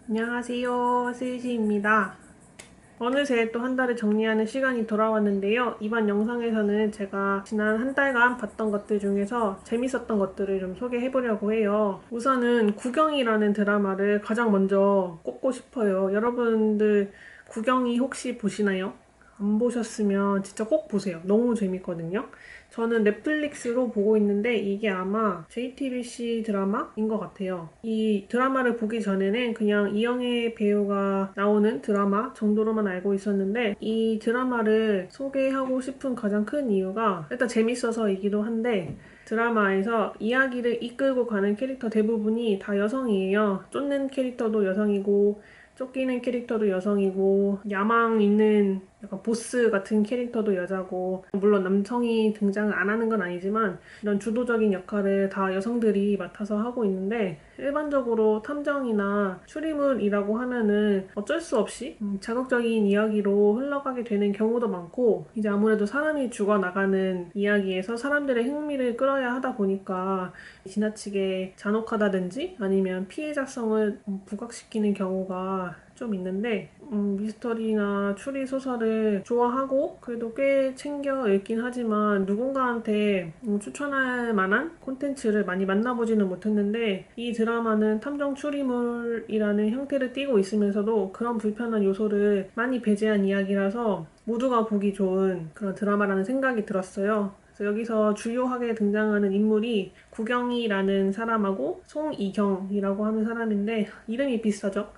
안녕하세요, 스이시입니다. 어느새 또 한 달을 정리하는 시간이 돌아왔는데요. 이번 영상에서는 제가 지난 한 달간 봤던 것들 중에서 재밌었던 것들을 좀 소개해보려고 해요. 우선은 구경이라는 드라마를 가장 먼저 꼽고 싶어요. 여러분들 구경이 혹시 보시나요? 안 보셨으면 진짜 꼭 보세요. 너무 재밌거든요. 저는 넷플릭스로 보고 있는데 이게 아마 JTBC 드라마인 것 같아요. 이 드라마를 보기 전에는 그냥 이영애 배우가 나오는 드라마 정도로만 알고 있었는데 이 드라마를 소개하고 싶은 가장 큰 이유가 일단 재밌어서이기도 한데 드라마에서 이야기를 이끌고 가는 캐릭터 대부분이 다 여성이에요. 쫓는 캐릭터도 여성이고 쫓기는 캐릭터도 여성이고 야망 있는 약간 보스 같은 캐릭터도 여자고 물론 남성이 등장을 안 하는 건 아니지만 이런 주도적인 역할을 다 여성들이 맡아서 하고 있는데 일반적으로 탐정이나 추리물이라고 하면은 어쩔 수 없이 자극적인 이야기로 흘러가게 되는 경우도 많고 이제 아무래도 사람이 죽어나가는 이야기에서 사람들의 흥미를 끌어야 하다 보니까 지나치게 잔혹하다든지 아니면 피해자성을 부각시키는 경우가 좀 있는데 미스터리나 추리 소설을 좋아하고 그래도 꽤 챙겨 읽긴 하지만 누군가한테 추천할 만한 콘텐츠를 많이 만나보지는 못했는데 이 드라마는 탐정 추리물이라는 형태를 띠고 있으면서도 그런 불편한 요소를 많이 배제한 이야기라서 모두가 보기 좋은 그런 드라마라는 생각이 들었어요. 그래서 여기서 주요하게 등장하는 인물이 구경이라는 사람하고 송이경이라고 하는 사람인데 이름이 비슷하죠?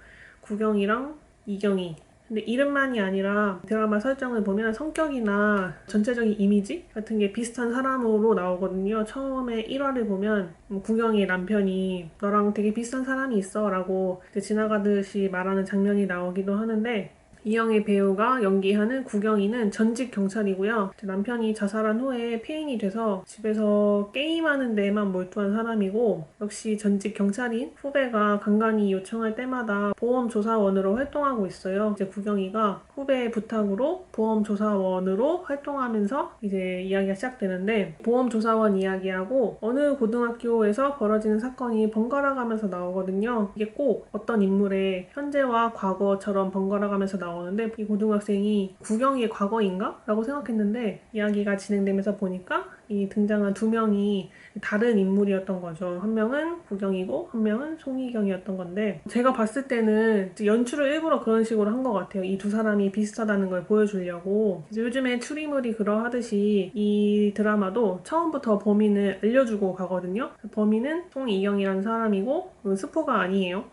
구경이랑 이경이. 근데 이름만이 아니라 드라마 설정을 보면 성격이나 전체적인 이미지 같은 게 비슷한 사람으로 나오거든요. 처음에 1화를 보면 구경이 남편이 너랑 되게 비슷한 사람이 있어 라고 지나가듯이 말하는 장면이 나오기도 하는데 이영애 배우가 연기하는 구경이는 전직 경찰이고요. 남편이 자살한 후에 폐인이 돼서 집에서 게임하는 데에만 몰두한 사람이고 역시 전직 경찰인 후배가 간간히 요청할 때마다 보험조사원으로 활동하고 있어요. 이제 구경이가 후배의 부탁으로 보험조사원으로 활동하면서 이제 이야기가 시작되는데 보험조사원 이야기하고 어느 고등학교에서 벌어지는 사건이 번갈아 가면서 나오거든요. 이게 꼭 어떤 인물의 현재와 과거처럼 번갈아 가면서 나오는데 이 고등학생이 구경이의 과거인가? 라고 생각했는데 이야기가 진행되면서 보니까 이 등장한 두 명이 다른 인물이었던 거죠. 한 명은 구경이고 한 명은 송희경이었던 건데 제가 봤을 때는 연출을 일부러 그런 식으로 한 것 같아요. 이 두 사람이 비슷하다는 걸 보여주려고. 요즘에 추리물이 그러하듯이 이 드라마도 처음부터 범인을 알려주고 가거든요. 범인은 송이경이라는 사람이고 스포가 아니에요.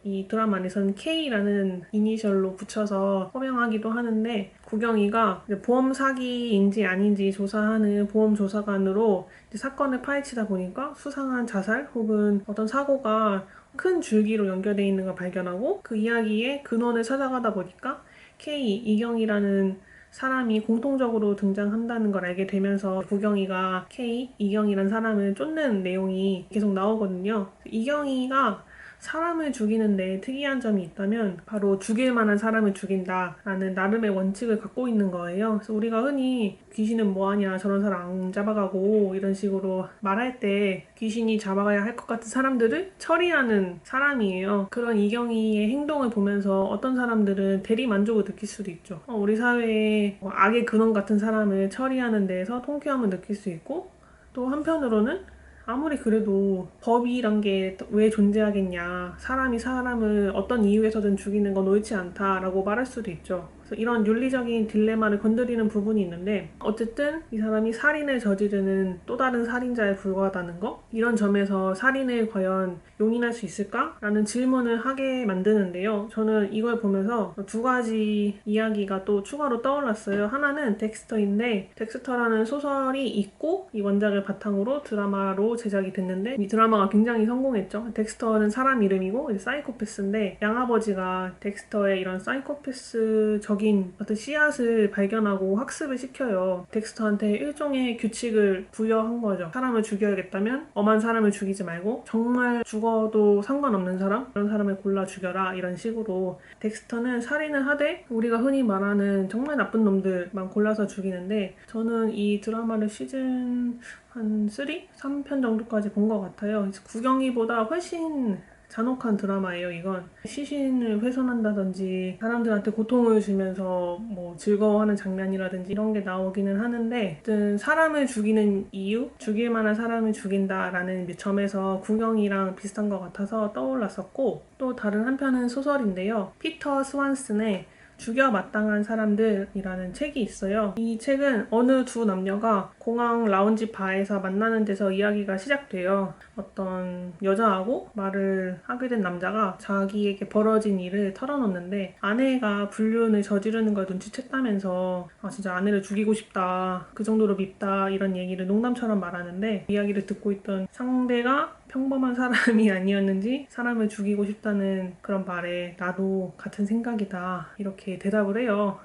이 드라마 안에서는 K라는 이니셜로 붙여서 호명하기도 하는데 구경이가 보험 사기인지 아닌지 조사하는 보험조사관으로 사건을 파헤치다 보니까 수상한 자살 혹은 어떤 사고가 큰 줄기로 연결되어 있는 걸 발견하고 그 이야기의 근원을 찾아가다 보니까 K, 이경이라는 사람이 공통적으로 등장한다는 걸 알게 되면서 구경이가 K, 이경이라는 사람을 쫓는 내용이 계속 나오거든요. 이경이가 사람을 죽이는데 특이한 점이 있다면 바로 죽일 만한 사람을 죽인다라는 나름의 원칙을 갖고 있는 거예요. 그래서 우리가 흔히 귀신은 뭐하냐 저런 사람 안 잡아가고 이런 식으로 말할 때 귀신이 잡아가야 할 것 같은 사람들을 처리하는 사람이에요. 그런 이경이의 행동을 보면서 어떤 사람들은 대리 만족을 느낄 수도 있죠. 우리 사회에 악의 근원 같은 사람을 처리하는 데에서 통쾌함을 느낄 수 있고 또 한편으로는 아무리 그래도 법이란 게 왜 존재하겠냐. 사람이 사람을 어떤 이유에서든 죽이는 건 옳지 않다라고 말할 수도 있죠. 그래서 이런 윤리적인 딜레마를 건드리는 부분이 있는데 어쨌든 이 사람이 살인을 저지르는 또 다른 살인자에 불과하다는 거? 이런 점에서 살인을 과연 용인할 수 있을까? 라는 질문을 하게 만드는데요. 저는 이걸 보면서 두 가지 이야기가 또 추가로 떠올랐어요. 하나는 덱스터인데 덱스터라는 소설이 있고 이 원작을 바탕으로 드라마로 제작이 됐는데 이 드라마가 굉장히 성공했죠. 덱스터는 사람 이름이고 사이코패스인데 양아버지가 덱스터의 이런 사이코패스적인 어떤 씨앗을 발견하고 학습을 시켜요. 덱스터한테 일종의 규칙을 부여한 거죠. 사람을 죽여야겠다면 엄한 사람을 죽이지 말고 정말 죽어도 상관없는 사람? 그런 사람을 골라 죽여라 이런 식으로 덱스터는 살인을 하되 우리가 흔히 말하는 정말 나쁜 놈들만 골라서 죽이는데 저는 이 드라마를 시즌 한 3? 3편 정도까지 본 것 같아요. 구경이보다 훨씬 잔혹한 드라마예요, 이건. 시신을 훼손한다든지 사람들한테 고통을 주면서 뭐 즐거워하는 장면이라든지 이런 게 나오기는 하는데, 어쨌든 사람을 죽이는 이유? 죽일 만한 사람을 죽인다라는 점에서 구경이랑 비슷한 것 같아서 떠올랐었고, 또 다른 한편은 소설인데요. 피터 스완슨의 죽여 마땅한 사람들이라는 책이 있어요. 이 책은 어느 두 남녀가 공항 라운지 바에서 만나는 데서 이야기가 시작돼요. 어떤 여자하고 말을 하게 된 남자가 자기에게 벌어진 일을 털어놓는데, 아내가 불륜을 저지르는 걸 눈치챘다면서 진짜 아내를 죽이고 싶다, 그 정도로 밉다, 이런 얘기를 농담처럼 말하는데, 이야기를 듣고 있던 상대가 평범한 사람이 아니었는지 사람을 죽이고 싶다는 그런 말에 나도 같은 생각이다, 이렇게 대답을 해요.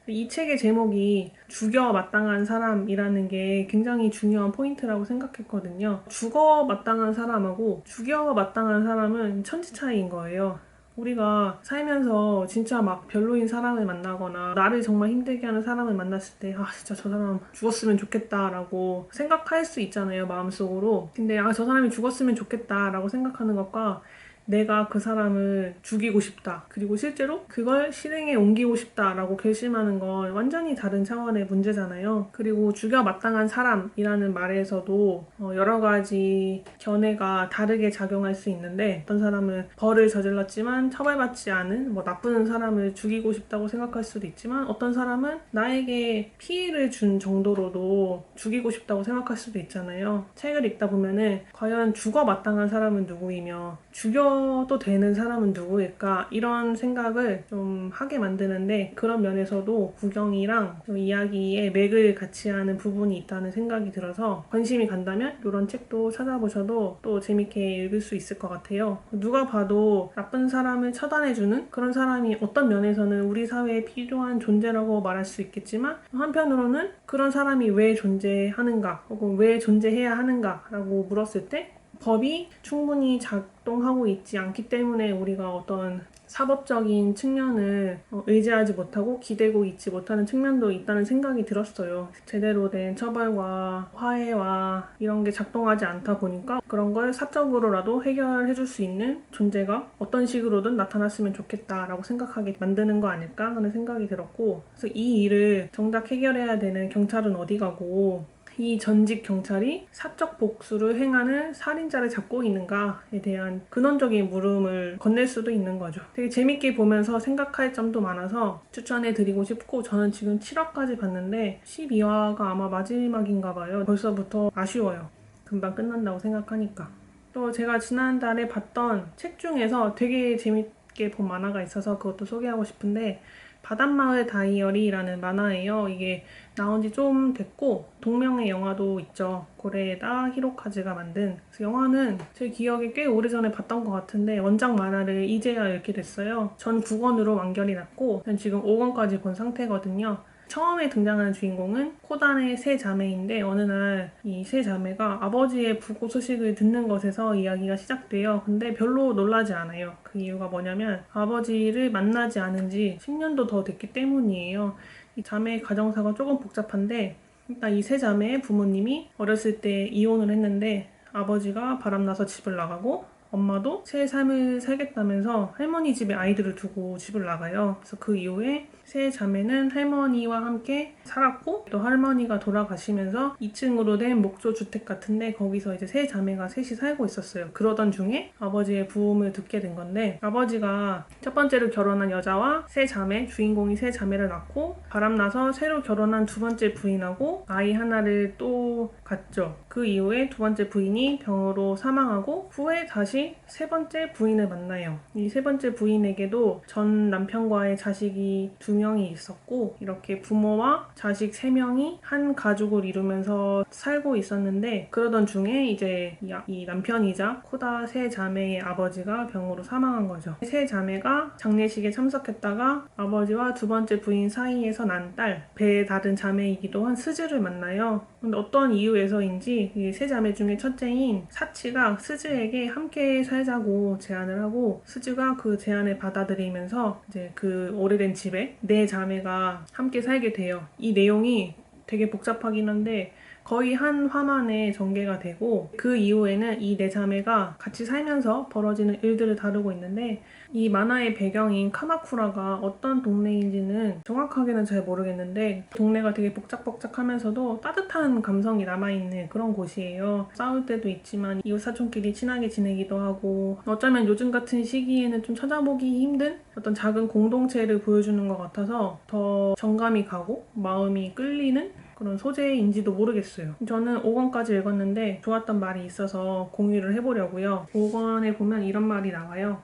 이 책의 제목이 죽여 마땅한 사람이라는 게 굉장히 중요한 포인트라고 생각했거든요. 죽어 마땅한 사람하고 죽여 마땅한 사람은 천지 차이인 거예요. 우리가 살면서 진짜 막 별로인 사람을 만나거나 나를 정말 힘들게 하는 사람을 만났을 때 진짜 저 사람 죽었으면 좋겠다라고 생각할 수 있잖아요, 마음속으로. 근데 저 사람이 죽었으면 좋겠다라고 생각하는 것과 내가 그 사람을 죽이고 싶다, 그리고 실제로 그걸 실행에 옮기고 싶다라고 결심하는 건 완전히 다른 차원의 문제잖아요. 그리고 죽여 마땅한 사람이라는 말에서도 여러 가지 견해가 다르게 작용할 수 있는데, 어떤 사람은 벌을 저질렀지만 처벌받지 않은 나쁜 사람을 죽이고 싶다고 생각할 수도 있지만, 어떤 사람은 나에게 피해를 준 정도로도 죽이고 싶다고 생각할 수도 있잖아요. 책을 읽다 보면은 과연 죽어 마땅한 사람은 누구이며 죽여도 되는 사람은 누구일까, 이런 생각을 좀 하게 만드는데, 그런 면에서도 구경이랑 이야기의 맥을 같이 하는 부분이 있다는 생각이 들어서 관심이 간다면 이런 책도 찾아보셔도 또 재밌게 읽을 수 있을 것 같아요. 누가 봐도 나쁜 사람을 처단해주는 그런 사람이 어떤 면에서는 우리 사회에 필요한 존재라고 말할 수 있겠지만, 한편으로는 그런 사람이 왜 존재하는가 혹은 왜 존재해야 하는가라고 물었을 때 법이 충분히 작동하고 있지 않기 때문에 우리가 어떤 사법적인 측면을 의지하지 못하고 기대고 있지 못하는 측면도 있다는 생각이 들었어요. 제대로 된 처벌과 화해와 이런 게 작동하지 않다 보니까 그런 걸 사적으로라도 해결해 줄 수 있는 존재가 어떤 식으로든 나타났으면 좋겠다라고 생각하게 만드는 거 아닐까 하는 생각이 들었고, 그래서 이 일을 정작 해결해야 되는 경찰은 어디 가고 이 전직 경찰이 사적 복수를 행하는 살인자를 잡고 있는가에 대한 근원적인 물음을 건넬 수도 있는 거죠. 되게 재밌게 보면서 생각할 점도 많아서 추천해드리고 싶고, 저는 지금 7화까지 봤는데 12화가 아마 마지막인가 봐요. 벌써부터 아쉬워요. 금방 끝난다고 생각하니까. 또 제가 지난달에 봤던 책 중에서 되게 재밌게 본 만화가 있어서 그것도 소개하고 싶은데, 바닷마을 다이어리라는 만화예요. 이게 나온 지 좀 됐고 동명의 영화도 있죠. 고레에다 히로카즈가 만든. 그래서 영화는 제 기억에 꽤 오래전에 봤던 것 같은데 원작 만화를 이제야 읽게 됐어요. 전 9권으로 완결이 났고 지금 5권까지 본 상태거든요. 처음에 등장하는 주인공은 코단의 세 자매인데, 어느 날 이 세 자매가 아버지의 부고 소식을 듣는 것에서 이야기가 시작돼요. 근데 별로 놀라지 않아요. 그 이유가 뭐냐면 아버지를 만나지 않은 지 10년도 더 됐기 때문이에요. 이 자매의 가정사가 조금 복잡한데, 일단 이 세 자매의 부모님이 어렸을 때 이혼을 했는데 아버지가 바람나서 집을 나가고 엄마도 새 삶을 살겠다면서 할머니 집에 아이들을 두고 집을 나가요. 그래서 그 이후에 세 자매는 할머니와 함께 살았고, 또 할머니가 돌아가시면서 2층으로 된 목조 주택 같은데 거기서 이제 세 자매가 셋이 살고 있었어요. 그러던 중에 아버지의 부음을 듣게 된 건데, 아버지가 첫 번째로 결혼한 여자와 세 자매, 주인공이 세 자매를 낳고 바람나서 새로 결혼한 두 번째 부인하고 아이 하나를 또 갖죠. 그 이후에 두 번째 부인이 병으로 사망하고 후에 다시 세 번째 부인을 만나요. 이 세 번째 부인에게도 전 남편과의 자식이 2명이 있었고, 이렇게 부모와 자식 3명이 한 가족을 이루면서 살고 있었는데, 그러던 중에 이제 이 남편이자 코다 세 자매의 아버지가 병으로 사망한 거죠. 세 자매가 장례식에 참석했다가 아버지와 두 번째 부인 사이에서 난 딸, 배에 다른 자매이기도 한 스즈를 만나요. 근데 어떤 이유에서인지 이 세 자매 중에 첫째인 사치가 스즈에게 함께 살자고 제안을 하고, 스즈가 그 제안을 받아들이면서 이제 그 오래된 집에 네 자매가 함께 살게 돼요. 이 내용이 되게 복잡하긴 한데 거의 한 화만에 전개가 되고 그 이후에는 이 네 자매가 같이 살면서 벌어지는 일들을 다루고 있는데 이 만화의 배경인 카마쿠라가 어떤 동네인지는 정확하게는 잘 모르겠는데 동네가 되게 복작복작하면서도 따뜻한 감성이 남아있는 그런 곳이에요. 싸울 때도 있지만 이웃 사촌끼리 친하게 지내기도 하고 어쩌면 요즘 같은 시기에는 좀 찾아보기 힘든 어떤 작은 공동체를 보여주는 것 같아서 더 정감이 가고 마음이 끌리는 그런 소재인지도 모르겠어요. 저는 5권까지 읽었는데 좋았던 말이 있어서 공유를 해보려고요. 5권에 보면 이런 말이 나와요.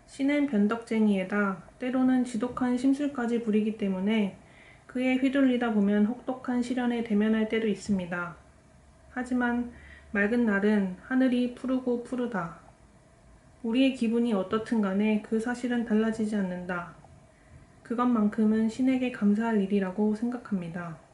신은 변덕쟁이에다 때로는 지독한 심술까지 부리기 때문에 그에 휘둘리다 보면 혹독한 시련에 대면할 때도 있습니다. 하지만 맑은 날은 하늘이 푸르고 푸르다. 우리의 기분이 어떻든 간에 그 사실은 달라지지 않는다. 그것만큼은 신에게 감사할 일이라고 생각합니다.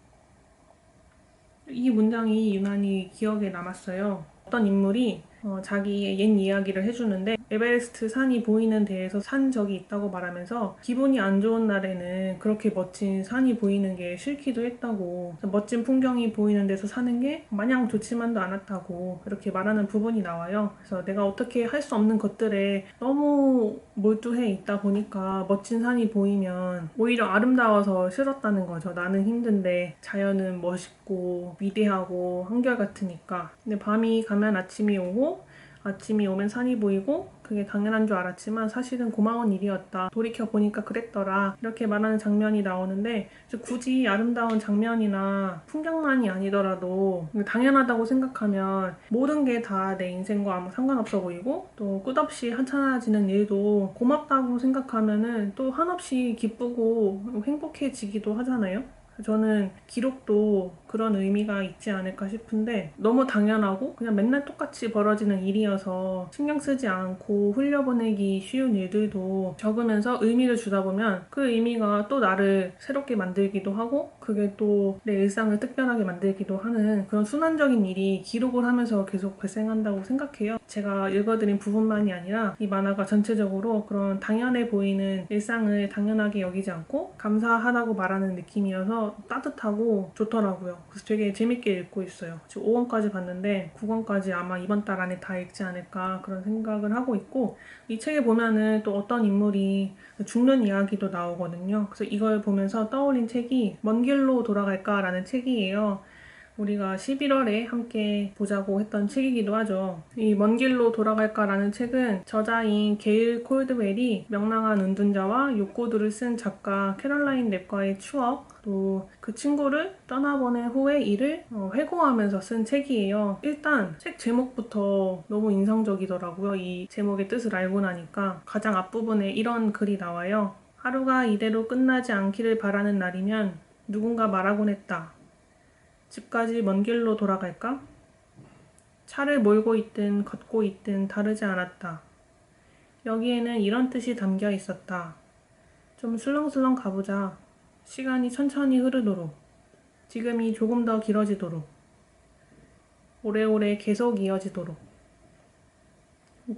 이 문장이 유난히 기억에 남았어요. 어떤 인물이 자기의 옛 이야기를 해주는데 에베레스트 산이 보이는 데에서 산 적이 있다고 말하면서 기분이 안 좋은 날에는 그렇게 멋진 산이 보이는 게 싫기도 했다고, 멋진 풍경이 보이는 데서 사는 게 마냥 좋지만도 않았다고 이렇게 말하는 부분이 나와요. 그래서 내가 어떻게 할 수 없는 것들에 너무 몰두해 있다 보니까 멋진 산이 보이면 오히려 아름다워서 싫었다는 거죠. 나는 힘든데 자연은 멋있고 위대하고 한결같으니까. 근데 밤이 가면 아침이 오고 아침이 오면 산이 보이고 그게 당연한 줄 알았지만 사실은 고마운 일이었다. 돌이켜보니까 그랬더라. 이렇게 말하는 장면이 나오는데 굳이 아름다운 장면이나 풍경만이 아니더라도 당연하다고 생각하면 모든 게 다 내 인생과 아무 상관없어 보이고 또 끝없이 한찮아지는 일도 고맙다고 생각하면은 또 한없이 기쁘고 행복해지기도 하잖아요. 저는 기록도 그런 의미가 있지 않을까 싶은데 너무 당연하고 그냥 맨날 똑같이 벌어지는 일이어서 신경 쓰지 않고 흘려보내기 쉬운 일들도 적으면서 의미를 주다 보면 그 의미가 또 나를 새롭게 만들기도 하고 그게 또 내 일상을 특별하게 만들기도 하는 그런 순환적인 일이 기록을 하면서 계속 발생한다고 생각해요. 제가 읽어드린 부분만이 아니라 이 만화가 전체적으로 그런 당연해 보이는 일상을 당연하게 여기지 않고 감사하다고 말하는 느낌이어서 따뜻하고 좋더라고요. 그래서 되게 재밌게 읽고 있어요. 지금 5권까지 봤는데 9권까지 아마 이번 달 안에 다 읽지 않을까 그런 생각을 하고 있고 이 책에 보면은 또 어떤 인물이 죽는 이야기도 나오거든요. 그래서 이걸 보면서 떠올린 책이 먼 길로 돌아갈까라는 책이에요. 우리가 11월에 함께 보자고 했던 책이기도 하죠. 이 먼 길로 돌아갈까라는 책은 저자인 게일 콜드웰이 명랑한 운둔자와 욕구들을 쓴 작가 캐럴라인 랩과의 추억, 또 그 친구를 떠나보낸 후의 일을 회고하면서 쓴 책이에요. 일단 책 제목부터 너무 인상적이더라고요. 이 제목의 뜻을 알고 나니까. 가장 앞부분에 이런 글이 나와요. 하루가 이대로 끝나지 않기를 바라는 날이면 누군가 말하곤 했다. 집까지 먼 길로 돌아갈까? 차를 몰고 있든 걷고 있든 다르지 않았다. 여기에는 이런 뜻이 담겨 있었다. 좀 술렁술렁 가보자. 시간이 천천히 흐르도록. 지금이 조금 더 길어지도록. 오래오래 계속 이어지도록.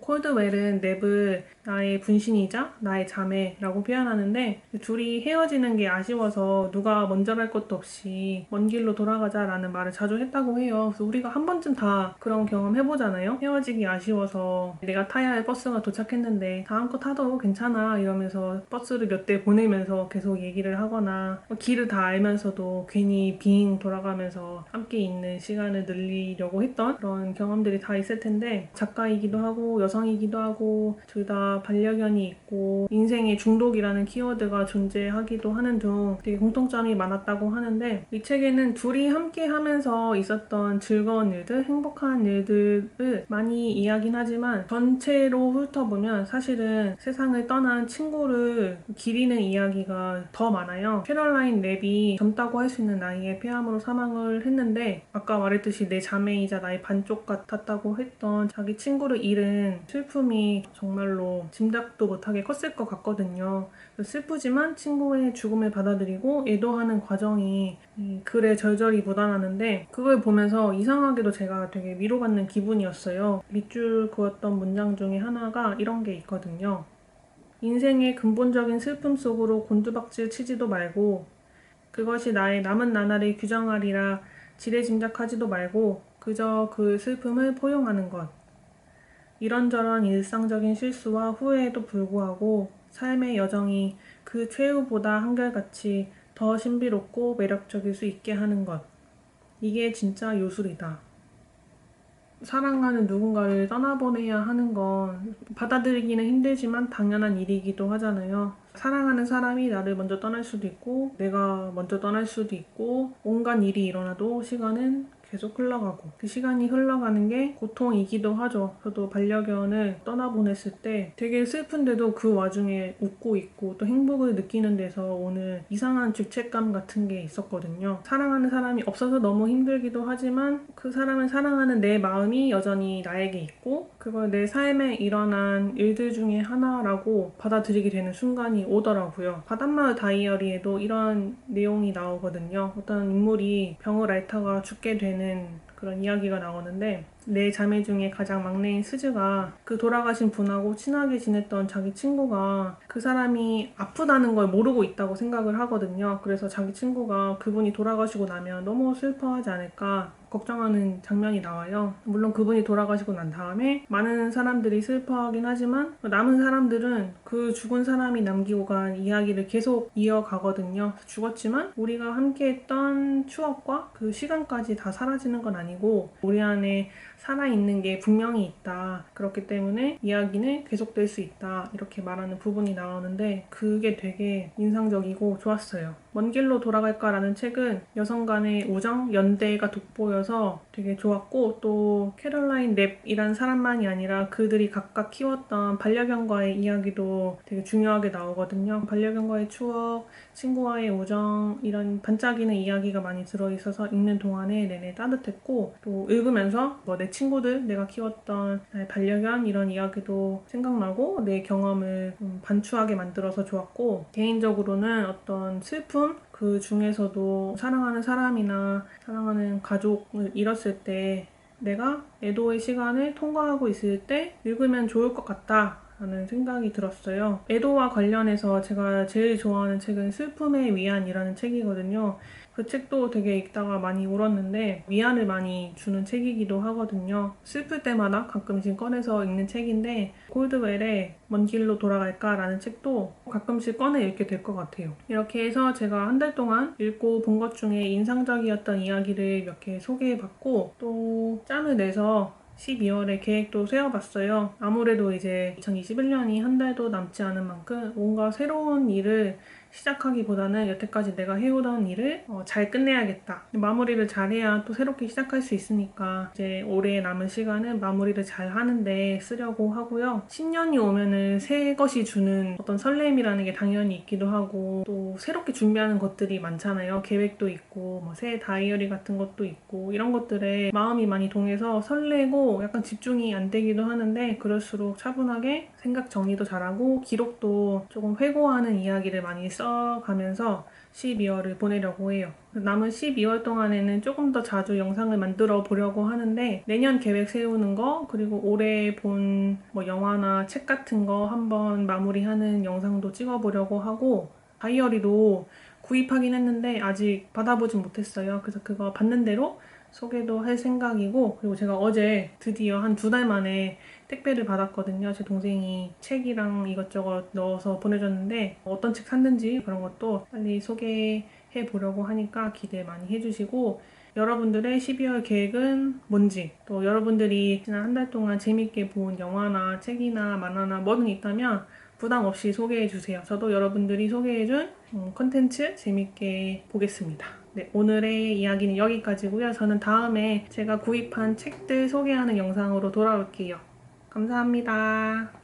콜드웰은 랩을 나의 분신이자 나의 자매라고 표현하는데 둘이 헤어지는 게 아쉬워서 누가 먼저랄 것도 없이 먼 길로 돌아가자라는 말을 자주 했다고 해요. 그래서 우리가 한 번쯤 다 그런 경험 해보잖아요. 헤어지기 아쉬워서 내가 타야 할 버스가 도착했는데 다음 거 타도 괜찮아 이러면서 버스를 몇 대 보내면서 계속 얘기를 하거나 길을 다 알면서도 괜히 빙 돌아가면서 함께 있는 시간을 늘리려고 했던 그런 경험들이 다 있을 텐데 작가이기도 하고 여성이기도 하고 둘 다 반려견이 있고 인생의 중독이라는 키워드가 존재하기도 하는 등 되게 공통점이 많았다고 하는데 이 책에는 둘이 함께 하면서 있었던 즐거운 일들, 행복한 일들을 많이 이야기는 하지만 전체로 훑어보면 사실은 세상을 떠난 친구를 기리는 이야기가 더 많아요. 캐럴라인 랩이 젊다고 할 수 있는 나이에 폐암으로 사망을 했는데 아까 말했듯이 내 자매이자 나의 반쪽 같았다고 했던 자기 친구를 잃은 슬픔이 정말로 짐작도 못하게 컸을 것 같거든요. 슬프지만 친구의 죽음을 받아들이고 애도하는 과정이 이 글에 절절히 묻어나는데 그걸 보면서 이상하게도 제가 되게 위로받는 기분이었어요. 밑줄 그었던 문장 중에 하나가 이런 게 있거든요. 인생의 근본적인 슬픔 속으로 곤두박질 치지도 말고 그것이 나의 남은 나날을 규정하리라 지레짐작하지도 말고 그저 그 슬픔을 포용하는 것. 이런저런 일상적인 실수와 후회에도 불구하고 삶의 여정이 그 최후보다 한결같이 더 신비롭고 매력적일 수 있게 하는 것. 이게 진짜 요술이다. 사랑하는 누군가를 떠나보내야 하는 건 받아들이기는 힘들지만 당연한 일이기도 하잖아요. 사랑하는 사람이 나를 먼저 떠날 수도 있고 내가 먼저 떠날 수도 있고 온갖 일이 일어나도 시간은 계속 흘러가고 그 시간이 흘러가는 게 고통이기도 하죠. 저도 반려견을 떠나보냈을 때 되게 슬픈데도 그 와중에 웃고 있고 또 행복을 느끼는 데서 오는 이상한 죄책감 같은 게 있었거든요. 사랑하는 사람이 없어서 너무 힘들기도 하지만 그 사람을 사랑하는 내 마음이 여전히 나에게 있고 그걸 내 삶에 일어난 일들 중에 하나라고 받아들이게 되는 순간이 오더라고요. 바닷마을 다이어리에도 이런 내용이 나오거든요. 어떤 인물이 병을 앓다가 죽게 되는 그런 이야기가 나오는데 네 자매 중에 가장 막내인 스즈가 그 돌아가신 분하고 친하게 지냈던 자기 친구가 그 사람이 아프다는 걸 모르고 있다고 생각을 하거든요. 그래서 자기 친구가 그분이 돌아가시고 나면 너무 슬퍼하지 않을까 걱정하는 장면이 나와요. 물론 그분이 돌아가시고 난 다음에 많은 사람들이 슬퍼하긴 하지만 남은 사람들은 그 죽은 사람이 남기고 간 이야기를 계속 이어가거든요. 죽었지만 우리가 함께했던 추억과 그 시간까지 다 사라지는 건 아니고 우리 안에 살아있는 게 분명히 있다. 그렇기 때문에 이야기는 계속될 수 있다. 이렇게 말하는 부분이 나오는데 그게 되게 인상적이고 좋았어요. 먼 길로 돌아갈까라는 책은 여성 간의 우정, 연대가 돋보여서 되게 좋았고 또 캐롤라인 랩이란 사람만이 아니라 그들이 각각 키웠던 반려견과의 이야기도 되게 중요하게 나오거든요. 반려견과의 추억, 친구와의 우정 이런 반짝이는 이야기가 많이 들어있어서 읽는 동안에 내내 따뜻했고 또 읽으면서 내 친구들, 내가 키웠던 나의 반려견 이런 이야기도 생각나고 내 경험을 반추하게 만들어서 좋았고 개인적으로는 어떤 슬픔 그 중에서도 사랑하는 사람이나 사랑하는 가족을 잃었을 때 내가 애도의 시간을 통과하고 있을 때 읽으면 좋을 것 같다 라는 생각이 들었어요. 애도와 관련해서 제가 제일 좋아하는 책은 슬픔의 위안이라는 책이거든요. 그 책도 되게 읽다가 많이 울었는데 위안을 많이 주는 책이기도 하거든요. 슬플 때마다 가끔씩 꺼내서 읽는 책인데 콜드웰의 먼 길로 돌아갈까 라는 책도 가끔씩 꺼내 읽게 될 것 같아요. 이렇게 해서 제가 한 달 동안 읽고 본 것 중에 인상적이었던 이야기를 몇 개 소개해봤고 또 짬을 내서 12월에 계획도 세워봤어요. 아무래도 이제 2021년이 한 달도 남지 않은 만큼 뭔가 새로운 일을 시작하기보다는 여태까지 내가 해오던 일을 잘 끝내야겠다. 마무리를 잘해야 또 새롭게 시작할 수 있으니까 이제 올해 남은 시간은 마무리를 잘 하는데 쓰려고 하고요. 신년이 오면은 새 것이 주는 어떤 설렘이라는 게 당연히 있기도 하고 또 새롭게 준비하는 것들이 많잖아요. 계획도 있고 뭐 새 다이어리 같은 것도 있고 이런 것들에 마음이 많이 동해서 설레고 약간 집중이 안 되기도 하는데 그럴수록 차분하게 생각 정리도 잘하고 기록도 조금 회고하는 이야기를 많이 써가면서 12월을 보내려고 해요. 남은 12월 동안에는 조금 더 자주 영상을 만들어 보려고 하는데 내년 계획 세우는 거 그리고 올해 본 뭐 영화나 책 같은 거 한번 마무리하는 영상도 찍어보려고 하고 다이어리도 구입하긴 했는데 아직 받아보진 못했어요. 그래서 그거 받는 대로 소개도 할 생각이고 그리고 제가 어제 드디어 한 2달 만에 택배를 받았거든요. 제 동생이 책이랑 이것저것 넣어서 보내줬는데 어떤 책 샀는지 그런 것도 빨리 소개해 보려고 하니까 기대 많이 해주시고 여러분들의 12월 계획은 뭔지 또 여러분들이 지난 한 달 동안 재밌게 본 영화나 책이나 만화나 뭐든 있다면 부담 없이 소개해주세요. 저도 여러분들이 소개해준 컨텐츠 재밌게 보겠습니다. 네, 오늘의 이야기는 여기까지고요. 저는 다음에 제가 구입한 책들 소개하는 영상으로 돌아올게요. 감사합니다.